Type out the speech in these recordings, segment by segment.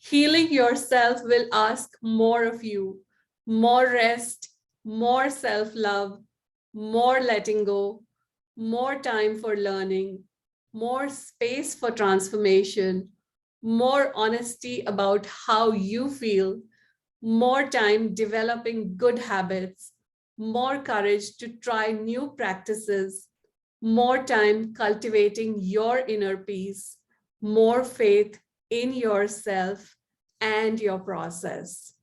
Healing yourself will ask more of you, more rest, more self-love, more letting go, more time for learning, more space for transformation, more honesty about how you feel, more time developing good habits, more courage to try new practices, more time cultivating your inner peace, more faith in yourself and your process.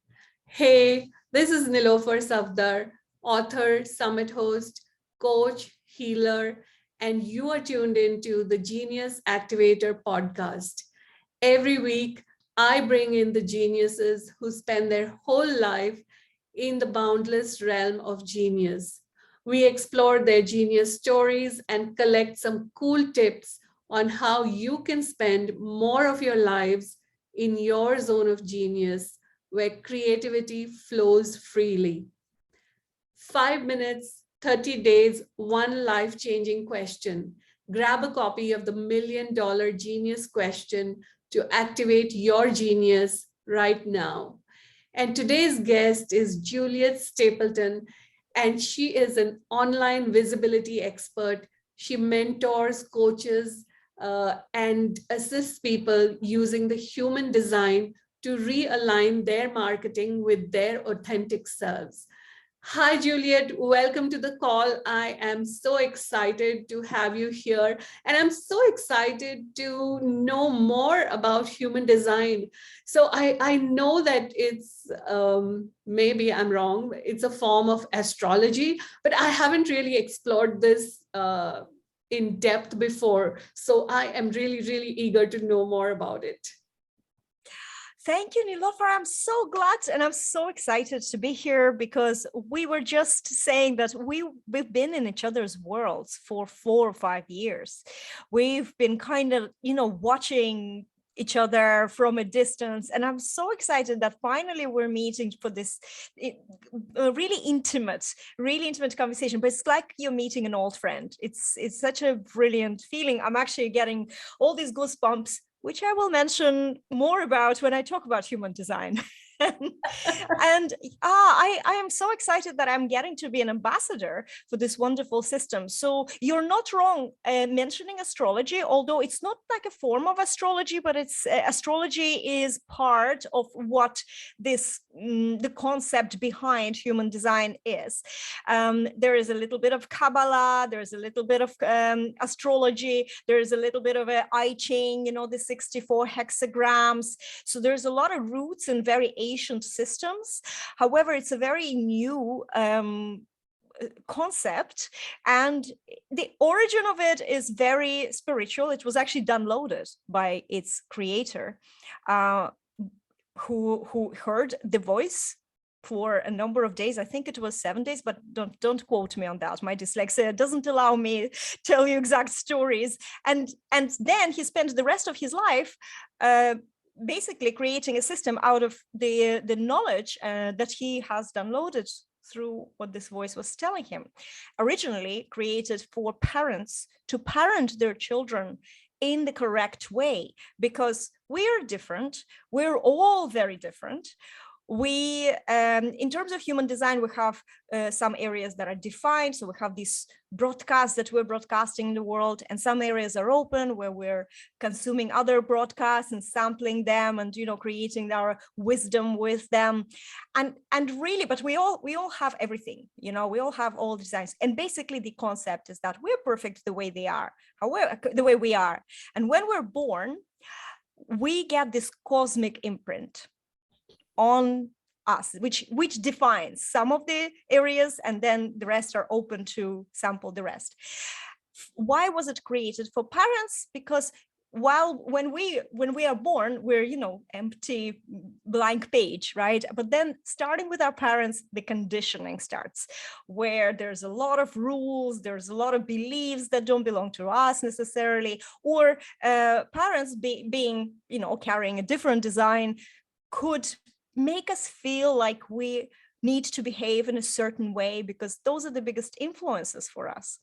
Hey, this is Nilofer Safdar, author, summit host, coach, healer, and you are tuned into the Genius Activator podcast. Every week, I bring in the geniuses who spend their whole life in the boundless realm of genius. We explore their genius stories and collect some cool tips on how you can spend more of your lives in your zone of genius where creativity flows freely. 5 minutes, 30 days, one life-changing question. Grab a copy of the $1,000,000 Genius Question to activate your genius right now. And today's guest is Juliette Stapleton, and she is an online visibility expert. She mentors, coaches, and assists people using the human design to realign their marketing with their authentic selves. Hi, Juliette. Welcome to the call. I am so excited to have you here. And I'm so excited to know more about human design. So I know that it's, maybe I'm wrong, it's a form of astrology, but I haven't really explored this in depth before. So I am really, really eager to know more about it. Thank you, Nilofer. I'm so glad and I'm so excited to be here because we were just saying that we've been in each other's worlds for 4 or 5 years. We've been kind of, watching each other from a distance. And I'm so excited that finally we're meeting for this really intimate conversation. But it's like you're meeting an old friend. It's such a brilliant feeling. I'm actually getting all these goosebumps, which I will mention more about when I talk about human design. I am so excited that I'm getting to be an ambassador for this wonderful system. So you're not wrong mentioning astrology, although it's not like a form of astrology, but it's astrology is part of what this the concept behind human design is. There is a little bit of Kabbalah, there's a little bit of astrology, there's a little bit of a I Ching, the 64 hexagrams. So there's a lot of roots and very ancient systems. However, it's a very new concept, and the origin of it is very spiritual. It was actually downloaded by its creator, who heard the voice for a number of days. I think it was 7 days, but don't quote me on that. My dyslexia doesn't allow me to tell you exact stories. And then he spent the rest of his life basically creating a system out of the knowledge that he has downloaded through what this voice was telling him. Originally created for parents to parent their children in the correct way, because we're different. We're all very different. We, in terms of human design, we have some areas that are defined. So we have these broadcasts that we're broadcasting in the world, and some areas are open where we're consuming other broadcasts and sampling them and, creating our wisdom with them. And really, but we all have everything, we all have all designs. And basically the concept is that we're perfect the way they are, however, the way we are. And when we're born, we get this cosmic imprint on us, which defines some of the areas, and then the rest are open to sample the rest. Why was it created for parents? Because when we are born, we're empty blank page, right? But then starting with our parents, the conditioning starts, where there's a lot of rules, there's a lot of beliefs that don't belong to us necessarily, or parents being carrying a different design could make us feel like we need to behave in a certain way, because those are the biggest influences for us.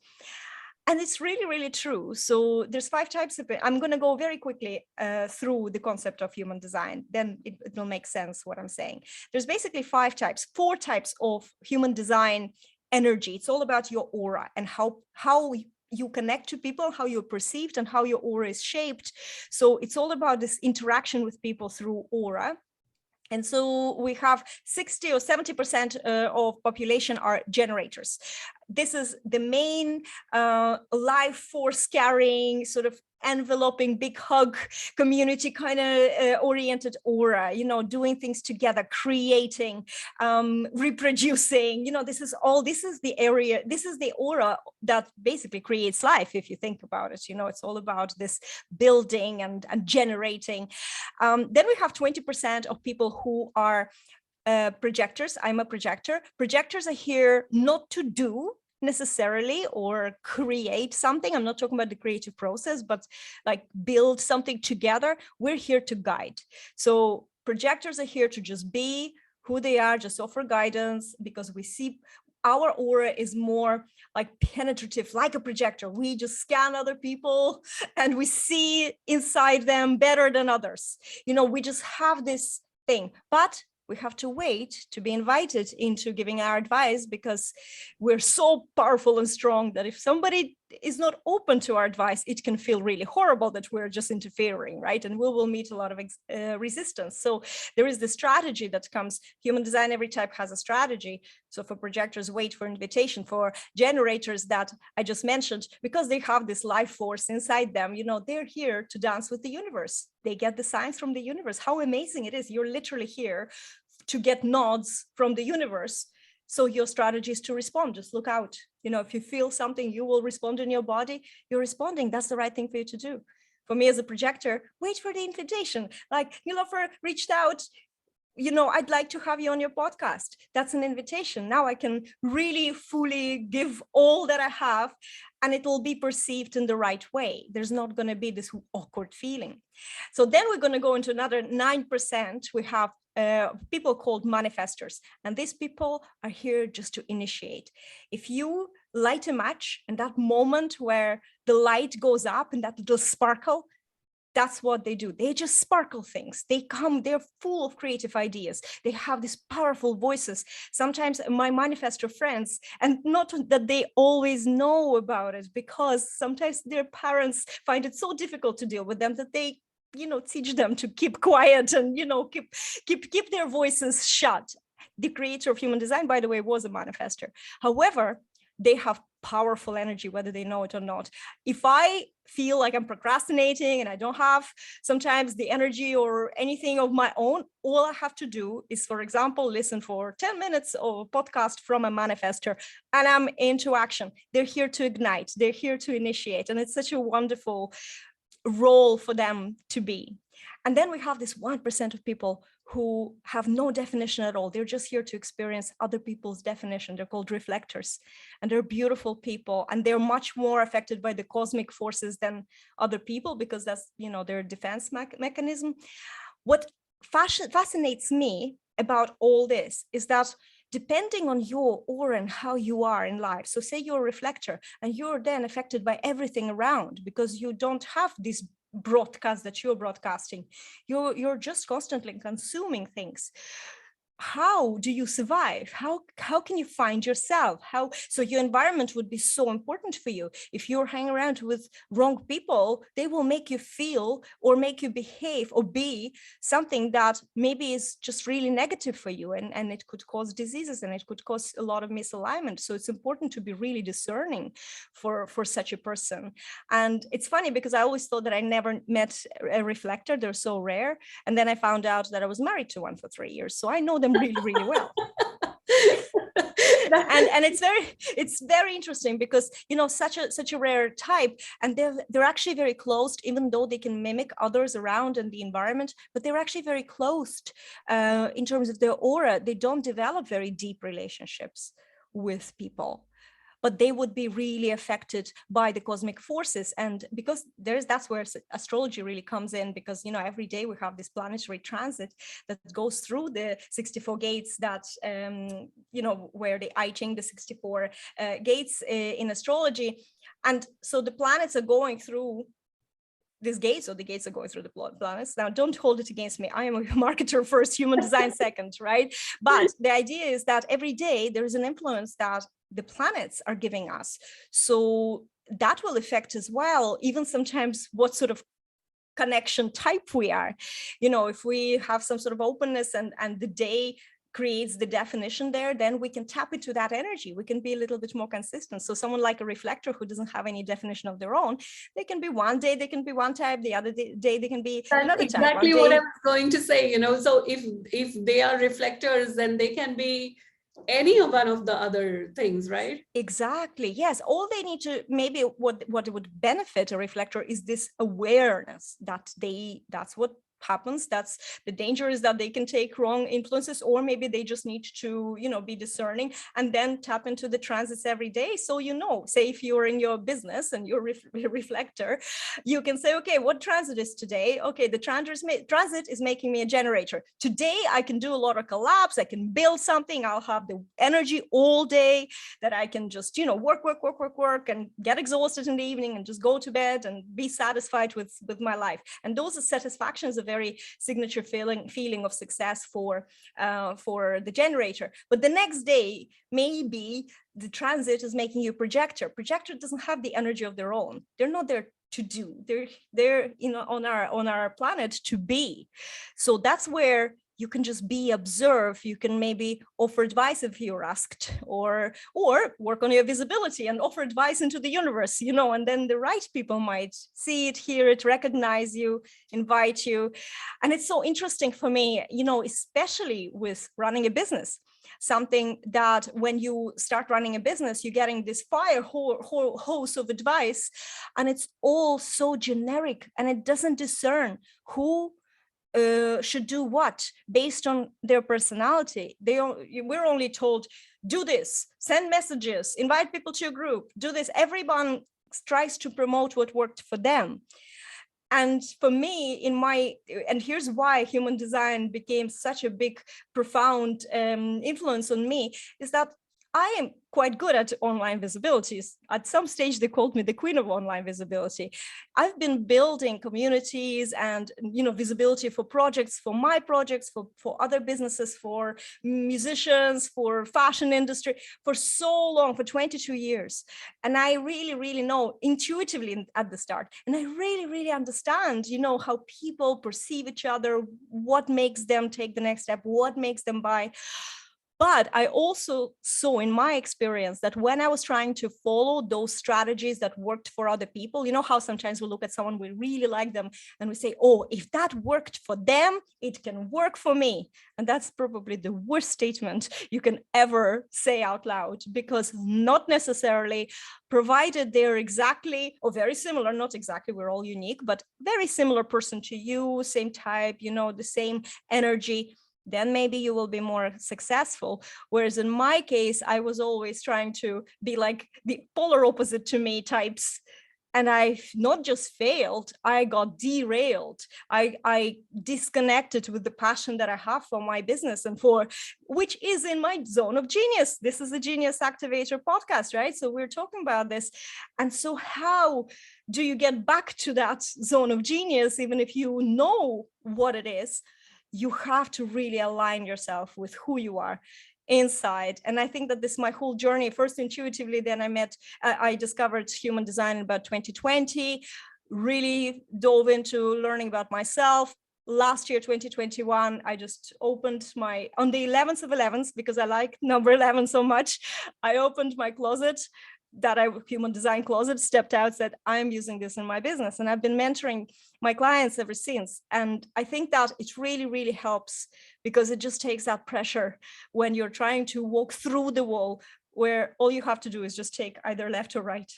And it's really, really true. So there's 5 types of it. I'm going to go very quickly through the concept of human design. Then it will make sense what I'm saying. There's basically 5 types, 4 types of human design energy. It's all about your aura and how you connect to people, how you're perceived, and how your aura is shaped. So it's all about this interaction with people through aura. And so we have 60 or 70% of population are generators. This is the main life force carrying, sort of enveloping, big hug community kind of oriented aura, you know, doing things together, creating, reproducing, you know, this is the area, this is the aura that basically creates life. If you think about it, you know, it's all about this building and generating. Then we have 20% of people who are projectors. I'm a projector. Projectors are here not to do necessarily or create something. I'm not talking about the creative process, but like build something together. We're here to guide. So projectors are here to just be who they are, just offer guidance, because we see our aura is more like penetrative, like a projector. We just scan other people and we see inside them better than others. You know, we just have this thing, but we have to wait to be invited into giving our advice, because we're so powerful and strong that if somebody is not open to our advice, it can feel really horrible that we're just interfering, right? And we will meet a lot of resistance. So there is the strategy that comes. Human design, every type has a strategy. So for projectors, wait for invitation. For generators that I just mentioned, because they have this life force inside them, you know, they're here to dance with the universe. They get the signs from the universe. How amazing it is. You're literally here to get nods from the universe. So your strategy is to respond. Just look out. You know, if you feel something, you will respond in your body. You're responding. That's the right thing for you to do. For me as a projector, wait for the invitation. Like Nilofer reached out, you know, I'd like to have you on your podcast. That's an invitation. Now I can really fully give all that I have, and it will be perceived in the right way. There's not going to be this awkward feeling. So then we're going to go into another 9%. We have people called manifestors, and these people are here just to initiate. If you light a match, and that moment where the light goes up and that little sparkle, that's what they do. They just sparkle things. They come, they're full of creative ideas. They have these powerful voices. Sometimes my manifestor friends, and not that they always know about it, because sometimes their parents find it so difficult to deal with them that they, you know, teach them to keep quiet and, you know, keep their voices shut. The creator of human design, by the way, was a manifestor. However, they have powerful energy, whether they know it or not. If I feel like I'm procrastinating and I don't have sometimes the energy or anything of my own, all I have to do is, for example, listen for 10 minutes of a podcast from a manifestor, and I'm into action. They're here to ignite. They're here to initiate. And it's such a wonderful role for them to be. And then we have this 1% of people who have no definition at all. They're just here to experience other people's definition. They're called reflectors, and they're beautiful people, and they're much more affected by the cosmic forces than other people, because that's, you know, their defense mechanism. What fascinates me about all this is that depending on your aura and how you are in life, so say you're a reflector and you're then affected by everything around because you don't have this broadcast that you're broadcasting, you're just constantly consuming things. How do you survive? How can you find yourself? So your environment would be so important for you. If you're hanging around with wrong people, they will make you feel or make you behave or be something that maybe is just really negative for you, and it could cause diseases and it could cause a lot of misalignment. So it's important to be really discerning for such a person. And it's funny because I always thought that I never met a reflector. They're so rare. And then I found out that I was married to one for 3 years. So I know them really, really well. and it's very interesting because, you know, such a rare type, and they're actually very closed, even though they can mimic others around and the environment, but they're actually very closed in terms of their aura. They don't develop very deep relationships with people, but they would be really affected by the cosmic forces. And because that's where astrology really comes in, because, you know, every day we have this planetary transit that goes through the 64 gates that, you know, where the I Ching, the 64 gates in astrology. And so the planets are going through these gates, or the gates are going through the planets. Now, don't hold it against me. I am a marketer first, human design second, right? But the idea is that every day there is an influence that the planets are giving us. So that will affect as well, even sometimes what sort of connection type we are. You know, if we have some sort of openness and the day creates the definition there, then we can tap into that energy. We can be a little bit more consistent. So someone like a reflector who doesn't have any definition of their own, they can be one day, they can be one type, the other day they can be another type. That's exactly what I was going to say, you know, so if they are reflectors, then they can be any of one of the other things, right? Exactly. Yes. All they need to, maybe what would benefit a reflector is this awareness that that's what happens. That's the danger, is that they can take wrong influences, or maybe they just need to, you know, be discerning and then tap into the transits every day. So, you know, say if you're in your business and you're a reflector, you can say, okay, what transit is today? Okay, the transit is making me a generator. Today, I can do a lot of collabs. I can build something. I'll have the energy all day that I can just, you know, work and get exhausted in the evening and just go to bed and be satisfied with my life. And those are satisfactions of very signature feeling of success for the generator. But the next day, maybe the transit is making you projector. Projector doesn't have the energy of their own. They're not there to do. They're you know, on our planet to be. So that's where you can just be, observe. You can maybe offer advice if you're asked, or work on your visibility and offer advice into the universe, you know, and then the right people might see it, hear it, recognize you, invite you. And it's so interesting for me, you know, especially with running a business, something that when you start running a business, you're getting this fire hose of advice, and it's all so generic, and it doesn't discern who should do what based on their personality. We're only told, do this, send messages, invite people to your group, do this. Everyone tries to promote what worked for them. And for me, and here's why human design became such a big, profound influence on me, is that I am quite good at online visibilities. At some stage, they called me the queen of online visibility. I've been building communities and, you know, visibility for projects, for my projects, for other businesses, for musicians, for fashion industry, for so long, for 22 years. And I really, really know intuitively at the start. And I really, really understand, you know, how people perceive each other, what makes them take the next step, what makes them buy. But I also saw in my experience that when I was trying to follow those strategies that worked for other people, you know how sometimes we look at someone, we really like them, and we say, oh, if that worked for them, it can work for me. And that's probably the worst statement you can ever say out loud, because not necessarily, provided they're exactly or very similar, not exactly, we're all unique, but very similar person to you, same type, you know, the same energy, then maybe you will be more successful. Whereas in my case, I was always trying to be like the polar opposite to me types. And I not just failed, I got derailed. I disconnected with the passion that I have for my business and for, which is in my zone of genius. This is the Genius Activator podcast, right? So we're talking about this. And so how do you get back to that zone of genius, even if you know what it is? You have to really align yourself with who you are inside. And I think that this is my whole journey. First intuitively, then I discovered human design in about 2020, really dove into learning about myself. Last year, 2021, I just opened on the 11th of 11th, because I like number 11 so much, I opened my closet, human design closet, stepped out, said, I'm using this in my business. And I've been mentoring my clients ever since. And I think that it really, really helps, because it just takes that pressure when you're trying to walk through the wall, where all you have to do is just take either left or right.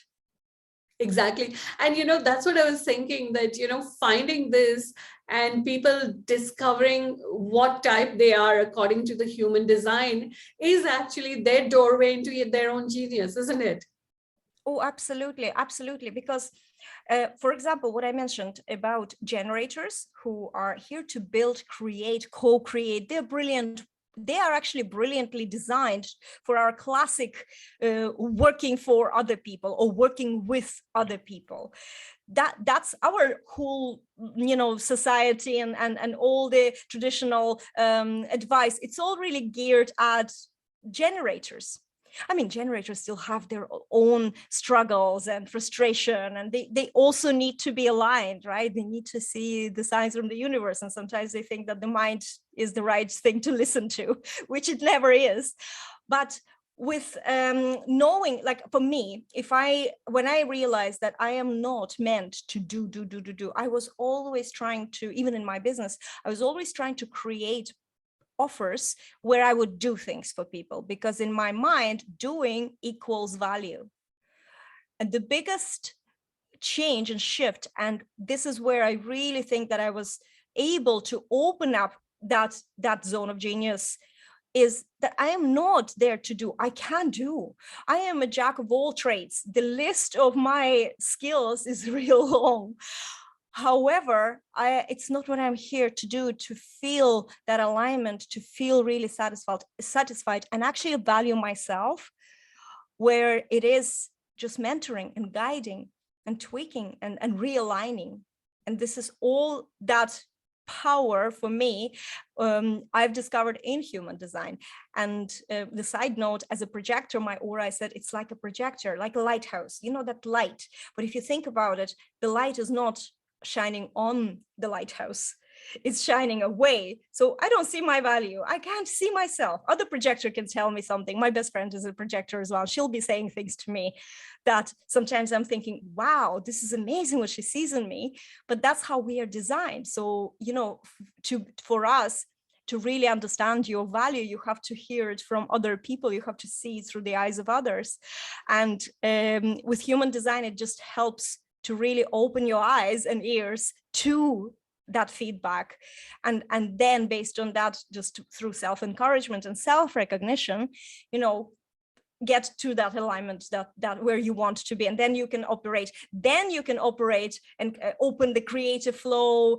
Exactly. And, you know, that's what I was thinking, that, you know, finding this and people discovering what type they are according to the human design is actually their doorway into their own genius, isn't it? Oh, absolutely. Absolutely. Because, for example, what I mentioned about generators who are here to build, create, co-create, they're brilliant they are actually brilliantly designed for our classic working for other people or working with other people. That's our whole, society and all the traditional advice. It's all really geared at generators. I mean, generators still have their own struggles and frustration, and they also need to be aligned, right? They need to see the signs from the universe. And sometimes they think that the mind is the right thing to listen to, which it never is. But with knowing, like for me, when I realized that I am not meant to do, I was always trying to, even in my business, I was always trying to create offers where I would do things for people, because in my mind, doing equals value. And the biggest change and shift, and this is where I really think that I was able to open up that zone of genius, is that I am not there to do. I can do. I am a jack of all trades. The list of my skills is real long. However, it's not what I'm here to do, to feel that alignment, to feel really satisfied and actually value myself, where it is just mentoring and guiding and tweaking and realigning. And this is all that power for me I've discovered in human design. And the side note, as a projector, my aura, I said, it's like a projector, like a lighthouse, that light. But if you think about it, the light is not shining on the lighthouse, it's shining away. So I don't see my value. I can't see myself. Other projector can tell me something. My best friend is a projector as well. She'll be saying things to me that sometimes I'm thinking, wow, this is amazing what she sees in me. But that's how we are designed. So, for us to really understand your value, you have to hear it from other people. You have to see it through the eyes of others. And with human design, it just helps to really open your eyes and ears to that feedback. And then based on that, just through self-encouragement and self-recognition, get to that alignment that where you want to be. And then you can operate and open the creative flow.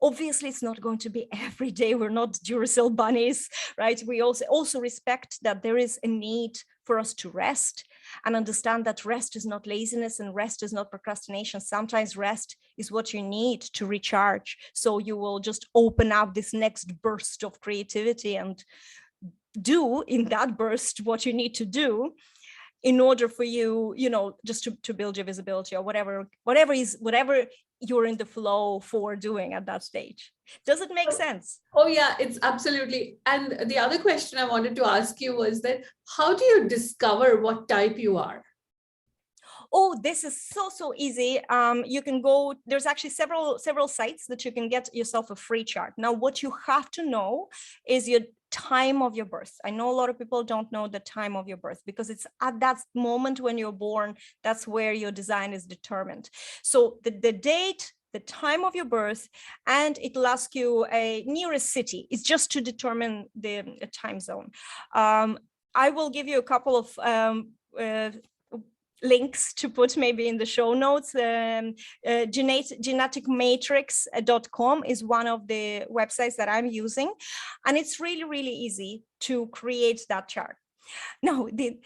Obviously, it's not going to be every day. We're not Duracell bunnies, right? We also respect that there is a need for us to rest, and understand that rest is not laziness and rest is not procrastination. Sometimes rest is what you need to recharge. So you will just open up this next burst of creativity and do in that burst what you need to do in order for you, just to build your visibility or whatever you're in the flow for doing at that stage. Does it make sense? Oh yeah, it's absolutely. And the other question I wanted to ask you was that how do you discover what type you are? Oh, this is so easy. You can go, there's actually several sites that you can get yourself a free chart. Now, what you have to know is your time of your birth. I know a lot of people don't know the time of your birth, because it's at that moment when you're born, that's where your design is determined. So the date, the time of your birth, and it'll ask you a nearest city. It's just to determine the time zone. I will give you a couple of links to put maybe in the show notes. Geneticmatrix.com is one of the websites that I'm using, and it's really easy to create that chart. Now, the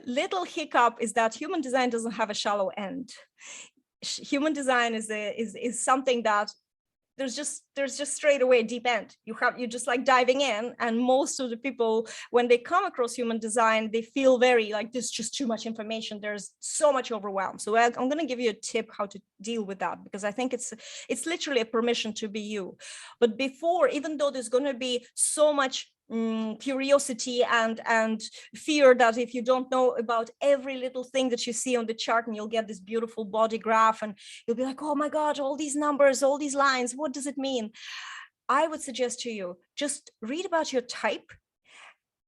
little hiccup is that human design doesn't have a shallow end. Human design is something that there's just straight away deep end. You're just like diving in, and most of the people, when they come across human design, they feel very like there's just too much information. There's so much overwhelm. So I'm going to give you a tip how to deal with that, because I think it's literally a permission to be you. But before, even though there's going to be so much curiosity and fear that if you don't know about every little thing that you see on the chart, and you'll get this beautiful body graph and you'll be like, oh my God, all these numbers, all these lines, what does it mean? I would suggest to you, just read about your type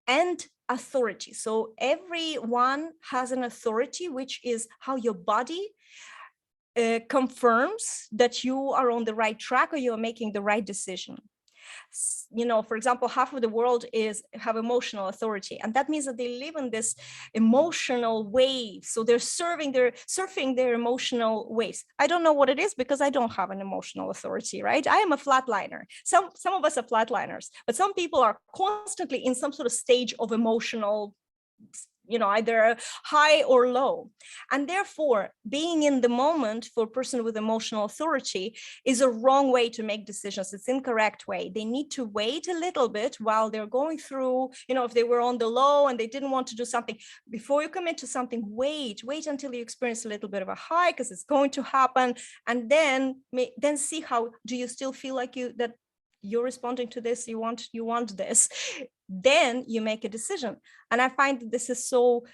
and authority. So everyone has an authority, which is how your body confirms that you are on the right track or you're making the right decision. For example, half of the world have emotional authority, and that means that they live in this emotional wave. So they're surfing their emotional waves. I don't know what it is because I don't have an emotional authority, right? I am a flatliner. Some of us are flatliners, but some people are constantly in some sort of stage of emotional, either high or low. And therefore, being in the moment for a person with emotional authority is a wrong way to make decisions. It's incorrect way. They need to wait a little bit while they're going through, if they were on the low and they didn't want to do something, before you commit to something, wait until you experience a little bit of a high, because it's going to happen. And then see how, do you still feel like that you're responding to this, you want this, then you make a decision. And I find that this is so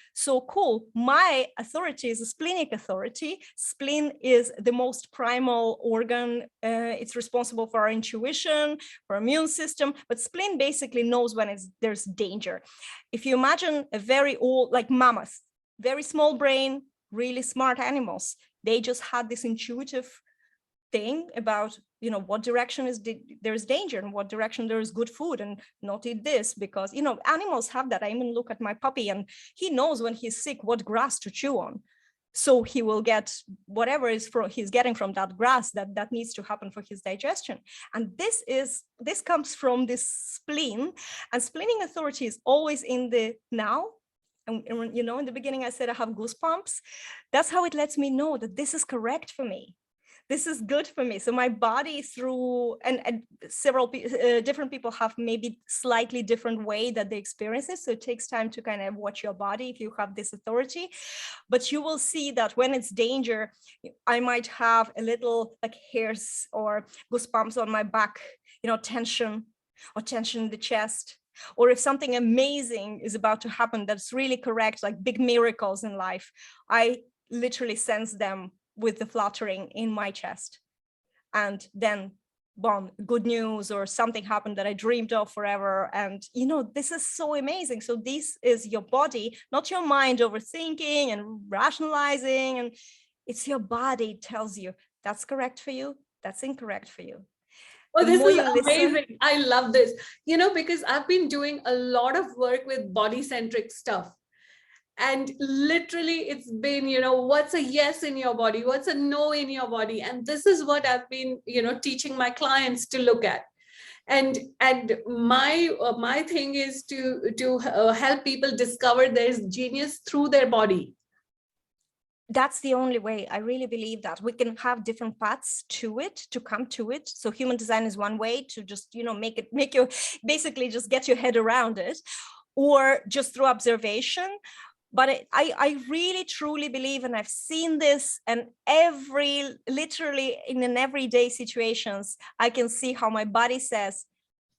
cool. My authority is a splenic authority. Spleen is the most primal organ. It's responsible for our intuition, for our immune system, but spleen basically knows when there's danger. If you imagine a very old, like mammoth, very small brain, really smart animals, they just had this intuitive thing about what direction there's danger and what direction there is good food, and not eat this, because animals have that. I even look at my puppy and he knows when he's sick what grass to chew on, so he will get whatever he's getting from that grass that needs to happen for his digestion. And this comes from this spleen, and splenic authority is always in the now. And in the beginning I said I have goosebumps. That's how it lets me know that this is correct for me. This is good for me. So my body, through, and several different people have maybe slightly different way that they experience it. So it takes time to kind of watch your body if you have this authority. But you will see that when it's danger, I might have a little like hairs or goosebumps on my back, tension in the chest. Or if something amazing is about to happen that's really correct, like big miracles in life, I literally sense them with the fluttering in my chest. And then boom, good news, or something happened that I dreamed of forever. And this is so amazing. So this is your body, not your mind overthinking and rationalizing, and it's your body tells you that's correct for you, that's incorrect for you. Oh, this is amazing. I love this, because I've been doing a lot of work with body-centric stuff. And literally it's been, what's a yes in your body? What's a no in your body? And this is what I've been, teaching my clients to look at. And my thing is to help people discover their genius through their body. That's the only way. I really believe that we can have different paths to come to it. So human design is one way to just, make you basically just get your head around it, or just through observation. But I really truly believe, and I've seen this, and literally in an everyday situations, I can see how my body says,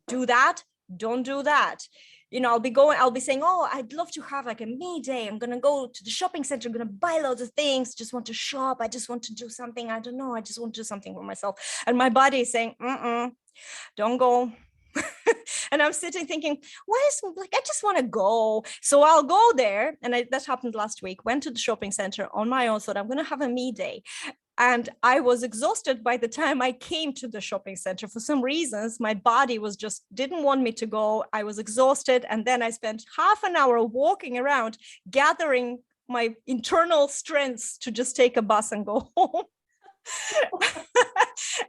do that, don't do that. I'll be saying, oh, I'd love to have like a me day. I'm going to go to the shopping center. I'm going to buy loads of things. Just want to shop. I just want to do something. I don't know. I just want to do something for myself. And my body is saying, don't go. And I'm sitting thinking, I just want to go. So I'll go there. And that happened last week. Went to the shopping center on my own, thought I'm going to have a me day. And I was exhausted by the time I came to the shopping center. For some reasons, my body didn't want me to go. I was exhausted. And then I spent half an hour walking around, gathering my internal strengths to just take a bus and go home.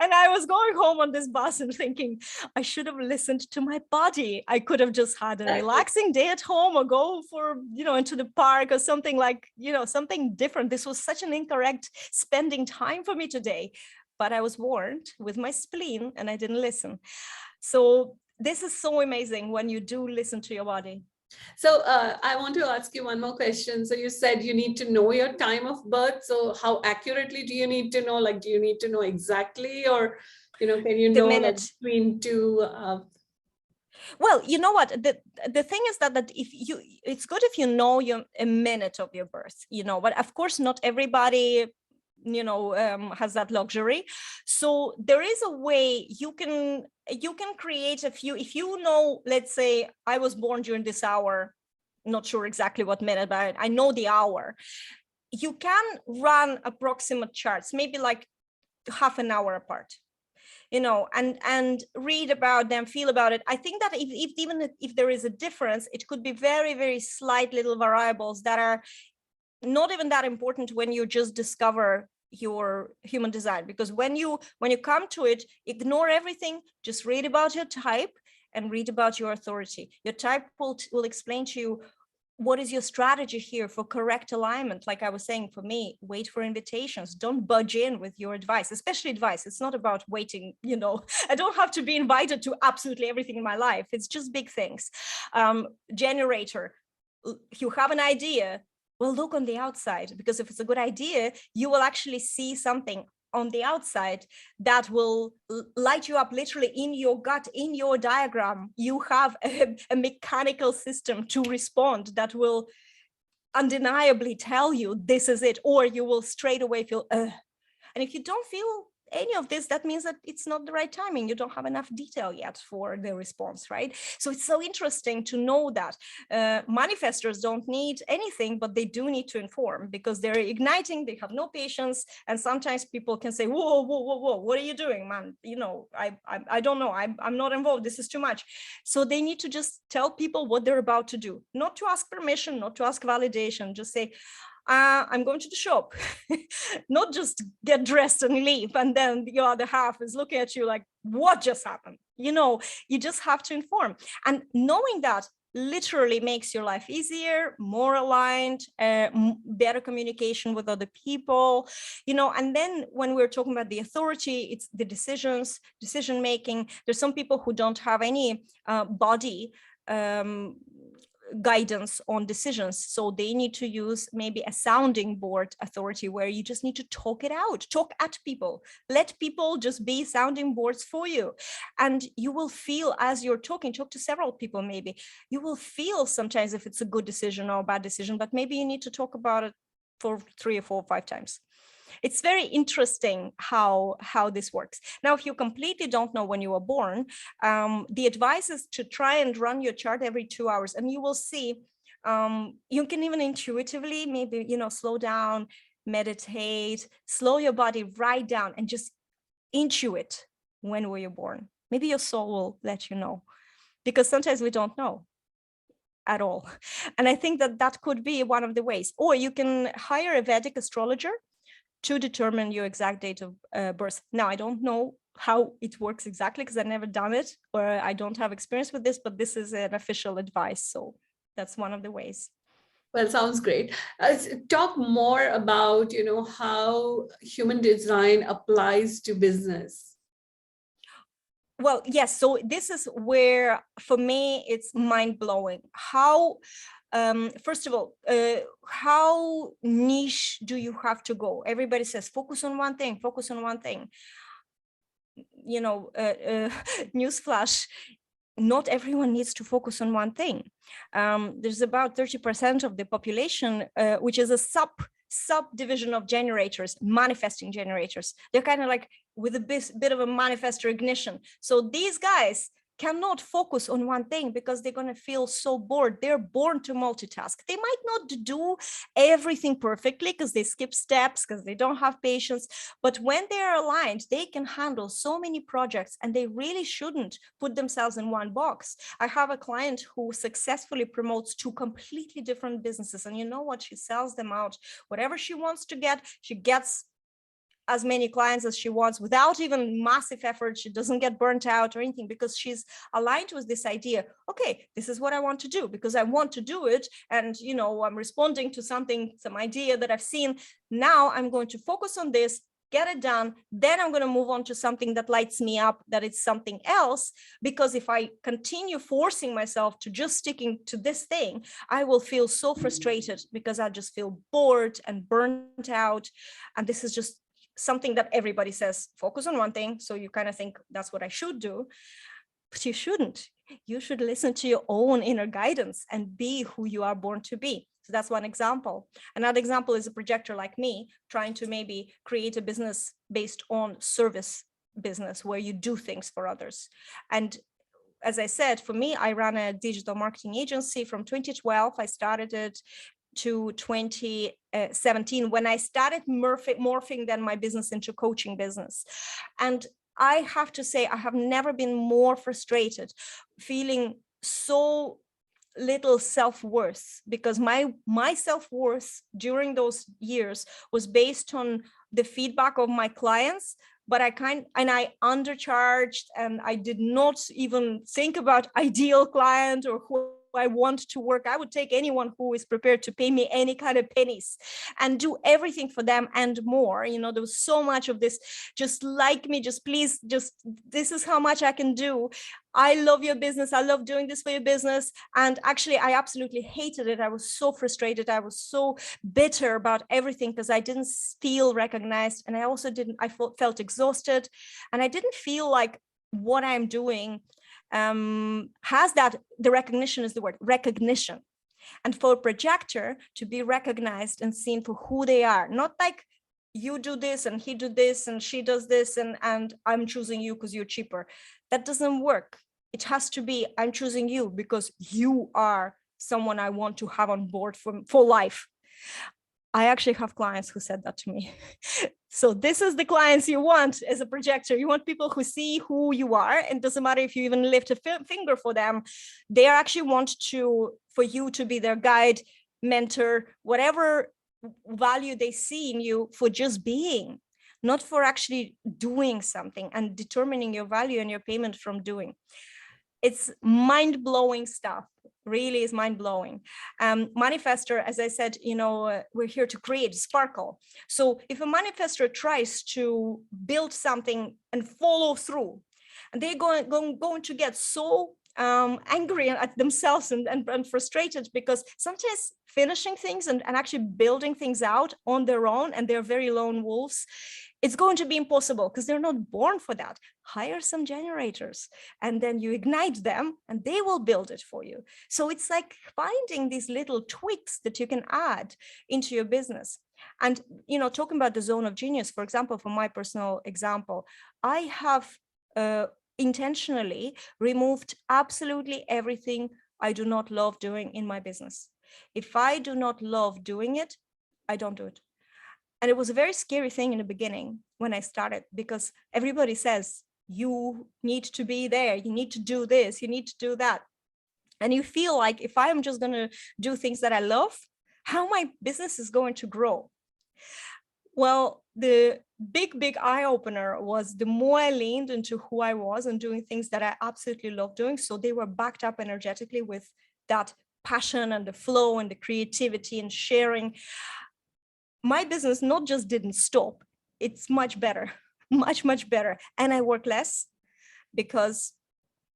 And I was going home on this bus and thinking, I should have listened to my body. I could have just had a relaxing day at home, or go for, into the park or something like, something different. This was such an incorrect spending time for me today, but I was warned with my spleen and I didn't listen. So this is so amazing when you do listen to your body. So I want to ask you one more question. So you said you need to know your time of birth. So how accurately do you need to know? Like, do you need to know exactly, or, can you know like between two? Well, you know what, the thing is that it's good if you know a minute of your birth, but of course not everybody has that luxury. So there is a way you can create a few. If let's say I was born during this hour, not sure exactly what minute, but I know the hour. You can run approximate charts, maybe like half an hour apart. and read about them, feel about it. I think that even if there is a difference, it could be very, very slight little variables that are not even that important when you just discover your human design. Because when you come to it, ignore everything, just read about your type and read about your authority. Your type will explain to you what is your strategy here for correct alignment. Like I was saying, for me, wait for invitations. Don't budge in with your advice, especially advice. It's not about waiting, I don't have to be invited to absolutely everything in my life. It's just big things. Generator, you have an idea, well, look on the outside, because if it's a good idea, you will actually see something on the outside that will light you up literally in your gut, in your diagram. You have a mechanical system to respond that will undeniably tell you this is it, or you will straight away feel, and if you don't feel any of this, that means that it's not the right timing. You don't have enough detail yet for the response, right? So it's so interesting to know that manifestors don't need anything, but they do need to inform, because they're igniting, they have no patience. And sometimes people can say, whoa, whoa, whoa, whoa, what are you doing, man? I don't know, I'm not involved, this is too much. So they need to just tell people what they're about to do, not to ask permission, not to ask validation, just say, I'm going to the shop, not just get dressed and leave. And then the other half is looking at you like, what just happened? You just have to inform. And knowing that literally makes your life easier, more aligned, better communication with other people, and then when we're talking about the authority, it's the decision making. There's some people who don't have any body guidance on decisions, so they need to use maybe a sounding board authority, where you just need to talk it out, talk at people, let people just be sounding boards for you. And you will feel, as you're talking, talk to several people, maybe you will feel sometimes if it's a good decision or a bad decision, but maybe you need to talk about it for 3 or 4 or 5 times. It's very interesting how this works. Now, if you completely don't know when you were born, the advice is to try and run your chart every 2 hours, and you will see, you can even intuitively maybe, slow down, meditate, slow your body right down, and just intuit when were you born. Maybe your soul will let you know, because sometimes we don't know at all. And I think that could be one of the ways. Or you can hire a Vedic astrologer to determine your exact date of birth. Now, I don't know how it works exactly, because I've never done it, or I don't have experience with this, but this is an official advice. So that's one of the ways. Well, sounds great. Talk more about, how human design applies to business. Well, yes. So this is where, for me, it's mind-blowing. How, first of all, how niche do you have to go? Everybody says, focus on one thing, focus on one thing. Newsflash, not everyone needs to focus on one thing. There's about 30% of the population, which is a subdivision of generators, manifesting generators. They're kind of like with a bit of a manifestor ignition. So these guys cannot focus on one thing, because they're going to feel so bored. They're born to multitask. They might not do everything perfectly, because they skip steps, because they don't have patience. But when they're aligned, they can handle so many projects, and they really shouldn't put themselves in one box. I have a client who successfully promotes 2 completely different businesses. And you know what? She sells them out. Whatever she wants to get, she gets as many clients as she wants without even massive effort. She doesn't get burnt out or anything, because she's aligned with this idea. Okay, this is what I want to do, because I want to do it. And, I'm responding to some idea that I've seen. Now I'm going to focus on this, get it done. Then I'm going to move on to something that lights me up, that it's something else. Because if I continue forcing myself to just sticking to this thing, I will feel so frustrated, because I just feel bored and burnt out. And this is just something that everybody says, focus on one thing. So you kind of think that's what I should do, but you shouldn't. You should listen to your own inner guidance and be who you are born to be. So that's one example. Another example is a projector like me, trying to maybe create a business based on service business, where you do things for others. And as I said, for me, I ran a digital marketing agency from 2012. I started it to 2017, when I started morphing then my business into coaching business. And I have to say, I have never been more frustrated, feeling so little self-worth, because my self-worth during those years was based on the feedback of my clients, but I undercharged, and I did not even think about ideal client or who I want to work. I would take anyone who is prepared to pay me any kind of pennies and do everything for them and more. You know, there was so much of this, just like me, just please, just this is how much I can do. I love your business. I love doing this for your business. And actually, I absolutely hated it. I was so frustrated. I was so bitter about everything because I didn't feel recognized. And I also I felt exhausted. And I didn't feel like what I'm doing has that, the recognition is the word, recognition. And for a projector to be recognized and seen for who they are, not like you do this and he do this and she does this and I'm choosing you because you're cheaper. That doesn't work. It has to be, I'm choosing you because you are someone I want to have on board for life. I actually have clients who said that to me. So this is the clients you want as a projector. You want people who see who you are, and it doesn't matter if you even lift a finger for them. They actually want for you to be their guide, mentor, whatever value they see in you, for just being, not for actually doing something and determining your value and your payment from doing. It's mind-blowing stuff. Really is mind-blowing. Manifestor, as I said, we're here to create sparkle. So if a manifestor tries to build something and follow through, and they're going to get so angry at themselves and frustrated, because sometimes finishing things and actually building things out on their own, and they're very lone wolves, it's going to be impossible because they're not born for that. Hire some generators and then you ignite them and they will build it for you. So it's like finding these little tweaks that you can add into your business. And, talking about the zone of genius, for example, for my personal example, I have intentionally removed absolutely everything I do not love doing in my business. If I do not love doing it, I don't do it. And it was a very scary thing in the beginning when I started, because everybody says, you need to be there, you need to do this, you need to do that. And you feel like, if I'm just going to do things that I love, how my business is going to grow? Well, the big eye opener was the more I leaned into who I was and doing things that I absolutely love doing. So they were backed up energetically with that passion and the flow and the creativity and sharing. My business not just didn't stop, it's much better, much better. And I work less because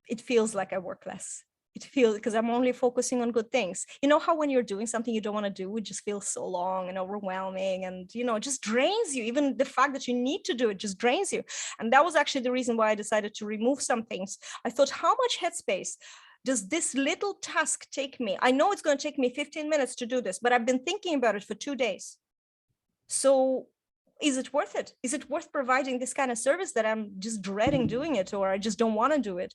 it feels like I work less. It feels, because I'm only focusing on good things. You know how when you're doing something you don't want to do, it just feels so long and overwhelming, and it just drains you. Even the fact that you need to do it just drains you. And that was actually the reason why I decided to remove some things. I thought, how much headspace does this little task take me? I know it's going to take me 15 minutes to do this, but I've been thinking about it for 2 days. So is it worth it? Is it worth providing this kind of service that I'm just dreading doing it, or I just don't want to do it?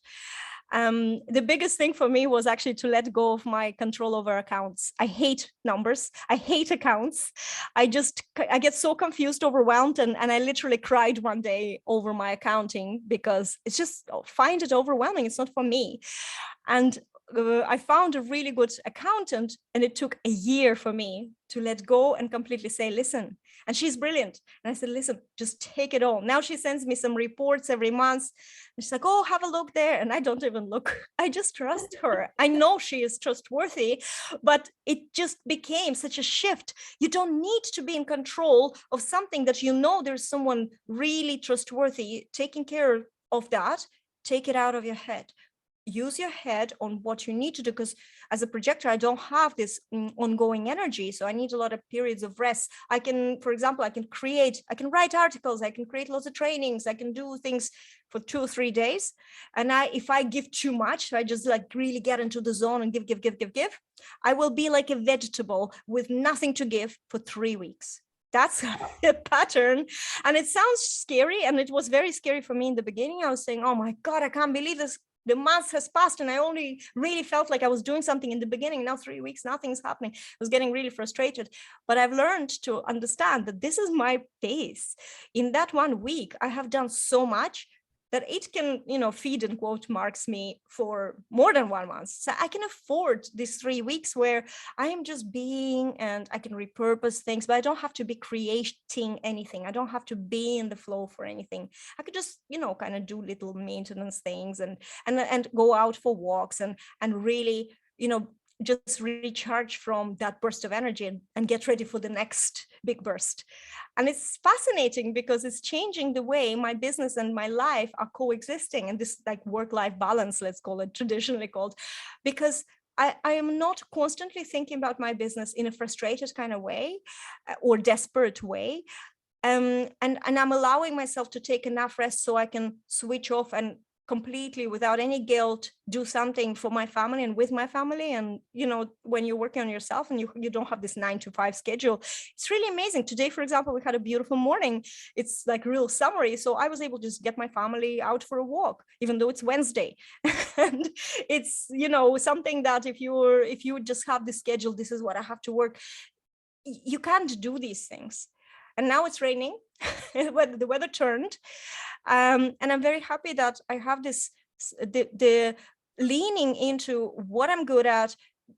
The biggest thing for me was actually to let go of my control over accounts. I hate numbers. I hate accounts. I get so confused, overwhelmed, and I literally cried one day over my accounting because it's just, find it overwhelming. It's not for me. And I found a really good accountant, and it took a year for me to let go and completely say, listen, and she's brilliant. And I said, listen, just take it all. Now she sends me some reports every month. And she's like, oh, have a look there. And I don't even look. I just trust her. I know she is trustworthy, but it just became such a shift. You don't need to be in control of something that there's someone really trustworthy taking care of that. Take it out of your head. Use your head on what you need to do, because as a projector, I don't have this ongoing energy. So I need a lot of periods of rest. I can, for example, I can write articles, I can create lots of trainings, I can do things for 2 or 3 days. And if I give too much, I just like really get into the zone and give, I will be like a vegetable with nothing to give for 3 weeks. That's a pattern. And it sounds scary. And it was very scary for me in the beginning. I was saying, oh my God, I can't believe this. The month has passed and I only really felt like I was doing something in the beginning. Now 3 weeks, nothing's happening. I was getting really frustrated. But I've learned to understand that this is my pace. In that 1 week, I have done so much. that it can, feed and quote marks me for more than 1 month. So I can afford these 3 weeks where I am just being, and I can repurpose things, but I don't have to be creating anything. I don't have to be in the flow for anything. I could just, kind of do little maintenance things and go out for walks and really, just recharge from that burst of energy and get ready for the next big burst. And it's fascinating because it's changing the way my business and my life are coexisting, and this like work-life balance, let's call it, traditionally called, because I am not constantly thinking about my business in a frustrated kind of way or desperate way. And I'm allowing myself to take enough rest so I can switch off and completely, without any guilt, do something for my family and with my family. And when you're working on yourself and you don't have this 9 to 5 schedule, it's really amazing. Today, for example, we had a beautiful morning. It's like real summery, so I was able to just get my family out for a walk, even though it's Wednesday. And it's something that if you just have the schedule, this is what I have to work, you can't do these things. And now it's raining. The weather turned, and I'm very happy that I have this the leaning into what I'm good at,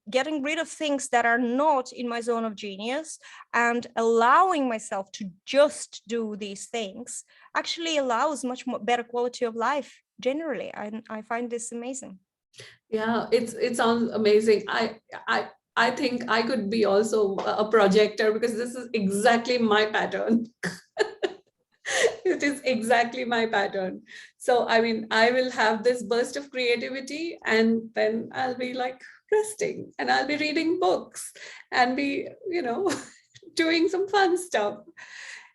getting rid of things that are not in my zone of genius, and allowing myself to just do these things actually allows much more better quality of life generally. I find this amazing. Yeah, it sounds amazing. I think I could be also a projector, because this is exactly my pattern. It is exactly my pattern. So, I mean, I will have this burst of creativity, and then I'll be like resting, and I'll be reading books and be, doing some fun stuff.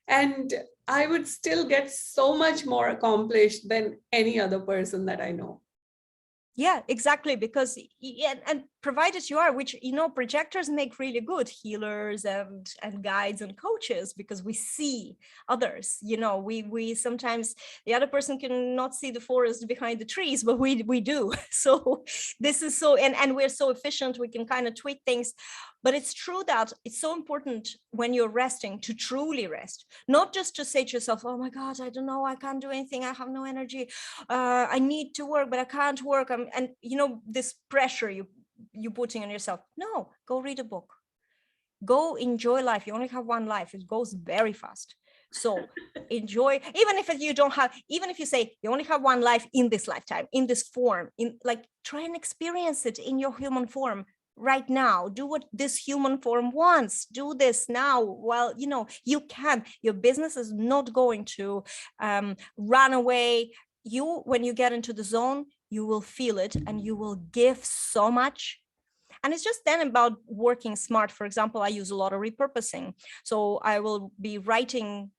And I would still get so much more accomplished than any other person that I know. Yeah, exactly. Because and provided you are, which projectors make really good healers and guides and coaches, because we see others. We sometimes, the other person cannot see the forest behind the trees, but we do. So this is so, and we're so efficient, we can kind of tweak things. But it's true that it's so important when you're resting to truly rest, not just to say to yourself, oh my God, I don't know, I can't do anything, I have no energy, I need to work, but I can't work. And this pressure you putting on yourself. No, go read a book. Go enjoy life. You only have one life. It goes very fast. So enjoy, even if you say you only have one life in this lifetime, in this form, try and experience it in your human form right now. Do what this human form wants. Do this now while you can. Your business is not going to run away. When you get into the zone, you will feel it and you will give so much. And it's just then about working smart. For example, I use a lot of repurposing. So I will be writing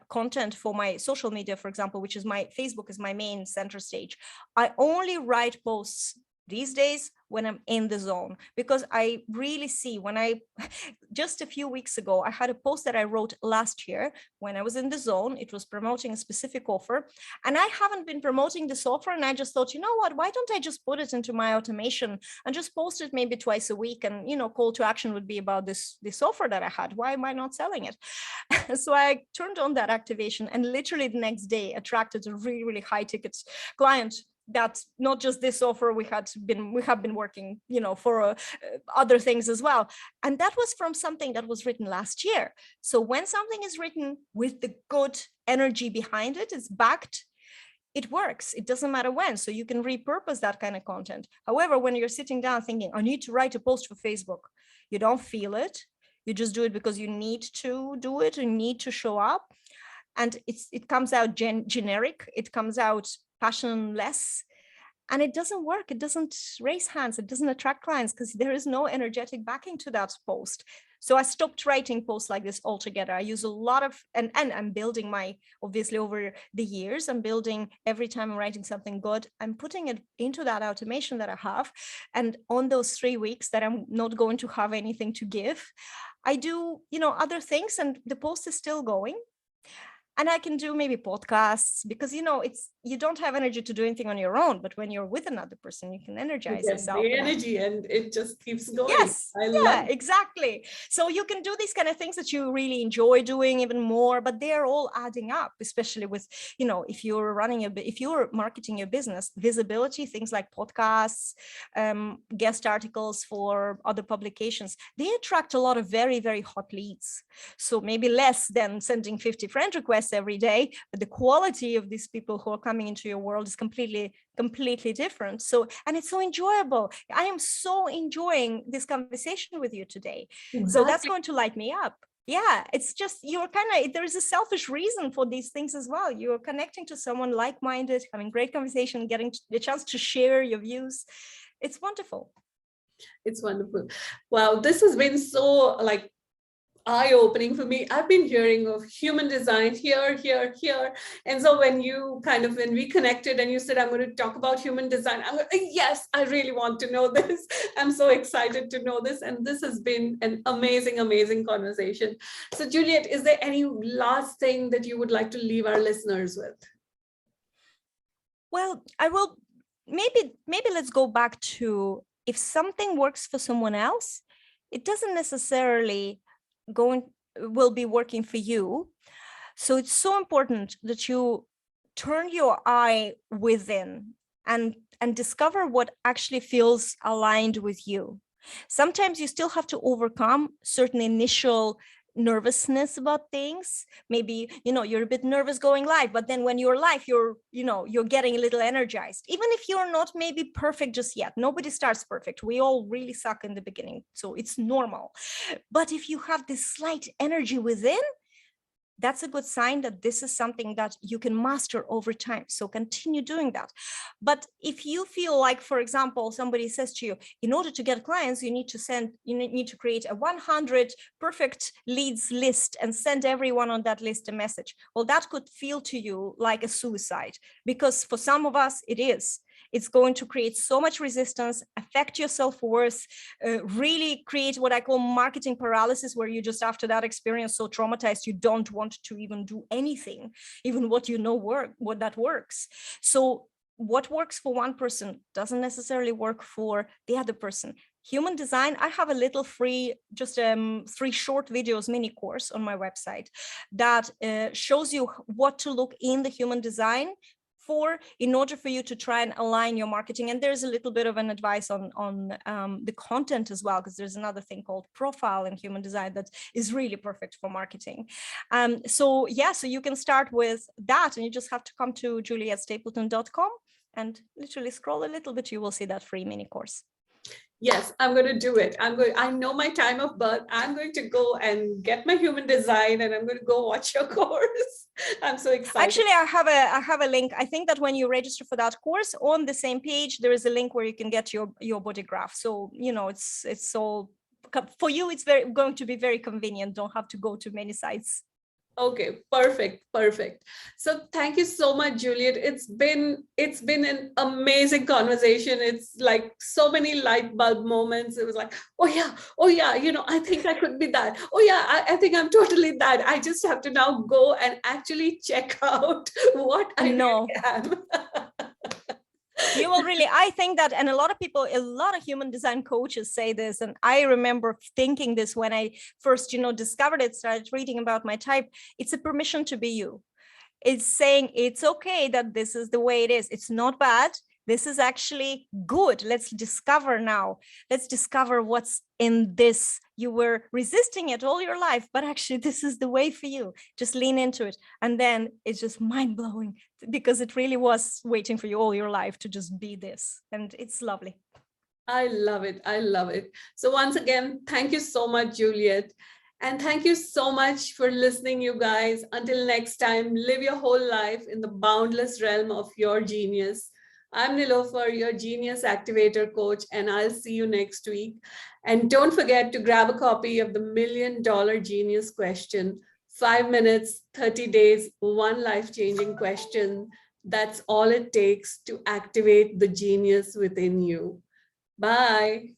content for my social media, for example, which is my Facebook is my main center stage. I only write posts these days when I'm in the zone, because I really see just a few weeks ago, I had a post that I wrote last year when I was in the zone. It was promoting a specific offer, and I haven't been promoting this offer. And I just thought, you know what, why don't I just put it into my automation and just post it maybe twice a week? And, call to action would be about this offer that I had. Why am I not selling it? So I turned on that activation, and literally the next day attracted a really, really high ticket client. That's not just this offer, we have been working for other things as well, and that was from something that was written last year. So when something is written with the good energy behind it, it's backed, it works. It doesn't matter when. So you can repurpose that kind of content. However, when you're sitting down thinking, I need to write a post for Facebook, you don't feel it, you just do it because you need to do it, you need to show up, and it comes out generic, it comes out passionless, and it doesn't work. It doesn't raise hands, it doesn't attract clients, because there is no energetic backing to that post. So I stopped writing posts like this altogether. I use a lot of, and I'm building obviously over the years, I'm building, every time I'm writing something good, I'm putting it into that automation that I have. And on those 3 weeks that I'm not going to have anything to give, I do, other things, and the post is still going. And I can do maybe podcasts because, you don't have energy to do anything on your own, but when you're with another person, you can You energize get yourself. the energy and it just keeps going. Yes, I yeah, love it. exactly. So you can do these kind of things that you really enjoy doing even more, but they're all adding up, especially with, if you're if you're marketing your business, visibility, things like podcasts, guest articles for other publications, they attract a lot of very, very hot leads. So maybe less than sending 50 friend requests every day, but the quality of these people who are coming into your world is completely different. So, and it's so enjoyable. I am so enjoying this conversation with you today. So that's Exactly. going to light me up. Yeah, it's just, there is a selfish reason for these things as well. You're connecting to someone like-minded, having great conversation, getting the chance to share your views. It's wonderful. It's wonderful. Wow, this has been so like eye-opening for me. I've been hearing of human design here, here, here. And so when we connected and you said, I'm going to talk about human design, I'm like, yes, I really want to know this. I'm so excited to know this. And this has been an amazing, amazing conversation. So Juliette, is there any last thing that you would like to leave our listeners with? Well, I will maybe let's go back to, if something works for someone else, it doesn't necessarily will be working for you. So it's so important that you turn your eye within and discover what actually feels aligned with you. Sometimes you still have to overcome certain initial nervousness about things. Maybe, you're a bit nervous going live, but then when you're live, you're getting a little energized. Even if you're not maybe perfect just yet, nobody starts perfect. We all really suck in the beginning, so it's normal. But if you have this slight energy within, that's a good sign that this is something that you can master over time. So continue doing that. But if you feel like, for example, somebody says to you, in order to get clients, you need to create a 100 perfect leads list and send everyone on that list a message. Well, that could feel to you like a suicide, because for some of us, it is. It's going to create so much resistance, affect your self-worth, really create what I call marketing paralysis, where you just, after that experience, so traumatized, you don't want to even do anything, even what that works. So what works for one person doesn't necessarily work for the other person. Human design, I have a little free, just 3 short videos mini course on my website that shows you what to look in the human design in order for you to try and align your marketing. And there's a little bit of an advice on the content as well, because there's another thing called profile in human design that is really perfect for marketing. So you can start with that, and you just have to come to juliettestapleton.com and literally scroll a little bit. You will see that free mini course. Yes, I'm going to do it. I know my time of birth. I'm going to go and get my human design, and I'm going to go watch your course. I'm so excited. Actually, I have a link. I think that when you register for that course, on the same page, there is a link where you can get your body graph. So, it's all for you. It's going to be very convenient. Don't have to go to many sites. Okay, perfect. So thank you so much, Juliette. It's been an amazing conversation. It's like so many light bulb moments. It was like, oh yeah, I think I could be that. Oh yeah, I think I'm totally that. I just have to now go and actually check out what I know. really am. You will really, I think that, and a lot of human design coaches say this, and I remember thinking this when I first, discovered it, started reading about my type. It's a permission to be you. It's saying it's okay that this is the way it is. It's not bad. This is actually good. Let's discover now. Let's discover what's in this. You were resisting it all your life, but actually this is the way for you. Just lean into it. And then it's just mind-blowing, because it really was waiting for you all your life to just be this. And it's lovely. I love it. I love it. So once again, thank you so much, Juliette. And thank you so much for listening, you guys. Until next time, live your whole life in the boundless realm of your genius. I'm Nilofer, your Genius Activator Coach, and I'll see you next week. And don't forget to grab a copy of the $1 Million Genius Question, 5 minutes, 30 days, one life-changing question. That's all it takes to activate the genius within you. Bye.